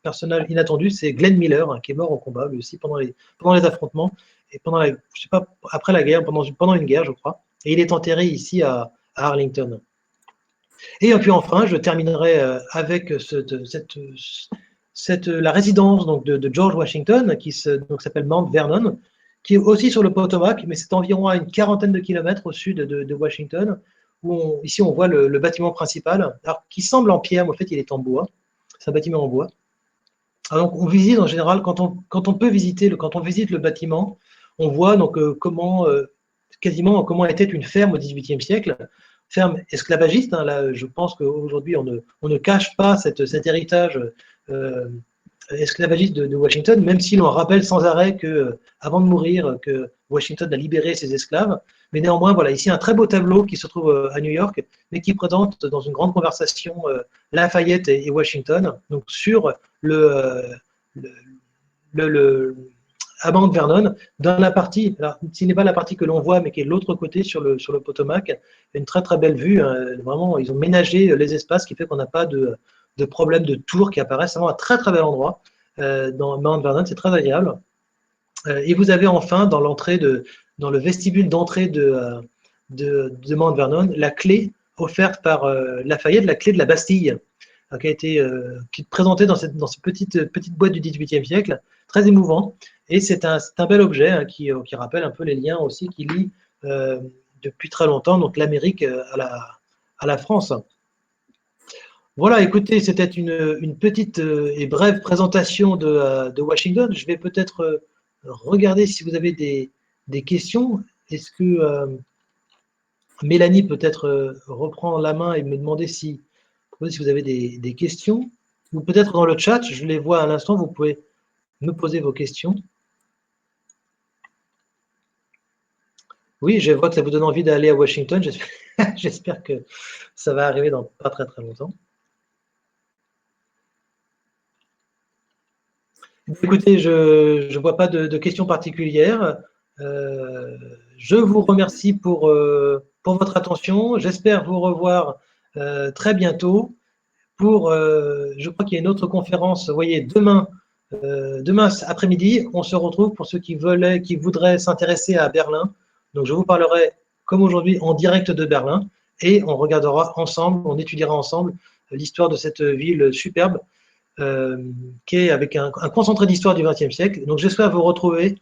[SPEAKER 1] personnage inattendu, c'est Glenn Miller, hein, qui est mort au combat, lui aussi, pendant les affrontements, et je sais pas, après la guerre, pendant une guerre, je crois. Et il est enterré ici à Arlington. Et puis enfin, je terminerai avec la résidence donc, de George Washington, qui s'appelle Mount Vernon, qui est aussi sur le Potomac, mais c'est environ à une quarantaine de kilomètres au sud de Washington, où ici on voit le bâtiment principal, alors, qui semble en pierre, mais en fait il est en bois. C'est un bâtiment en bois. Alors, donc, on visite en général, quand on visite le bâtiment, on voit donc quasiment comment était une ferme au XVIIIe siècle, ferme esclavagiste. Hein, là, je pense qu'aujourd'hui, on ne cache pas cet héritage esclavagiste de Washington, même si l'on rappelle sans arrêt avant de mourir, que Washington a libéré ses esclaves. Mais néanmoins, voilà, ici un très beau tableau qui se trouve à New York, mais qui présente dans une grande conversation Lafayette et Washington, donc sur à Mount Vernon, dans la partie, alors, ce n'est pas la partie que l'on voit, mais qui est de l'autre côté sur le Potomac, une très très belle vue. Hein, vraiment, ils ont ménagé les espaces, ce qui fait qu'on n'a pas de problème de tours qui apparaissent. C'est vraiment un très très bel endroit dans Mount Vernon, c'est très agréable. Et vous avez enfin dans le vestibule d'entrée de Mount Vernon la clé offerte par Lafayette, la clé de la Bastille, qui est présentée dans cette petite boîte du XVIIIe siècle, très émouvant. Et c'est un bel objet hein, qui rappelle un peu les liens aussi qui lient depuis très longtemps donc l'Amérique à la France. Voilà, écoutez, c'était une petite et brève présentation de Washington. Je vais peut-être regarder si vous avez des questions. Est-ce que Mélanie peut-être reprend la main et me demander si vous avez des questions? Ou peut-être dans le chat, je les vois à l'instant, vous pouvez me poser vos questions. Oui, je vois que ça vous donne envie d'aller à Washington. J'espère que ça va arriver dans pas très très longtemps. Écoutez, je ne vois pas de questions particulières. Je vous remercie pour votre attention. J'espère vous revoir très bientôt. Je crois qu'il y a une autre conférence. Vous voyez, demain après-midi, on se retrouve pour ceux qui voudraient s'intéresser à Berlin. Donc, je vous parlerai, comme aujourd'hui, en direct de Berlin et on regardera ensemble, on étudiera ensemble l'histoire de cette ville superbe qui est avec un concentré d'histoire du XXe siècle. Donc, j'espère vous retrouver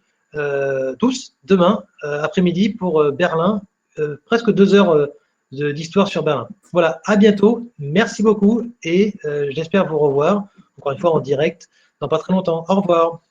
[SPEAKER 1] tous demain après-midi pour Berlin, presque 2 heures d'histoire sur Berlin. Voilà, à bientôt, merci beaucoup et j'espère vous revoir, encore une fois en direct, dans pas très longtemps. Au revoir.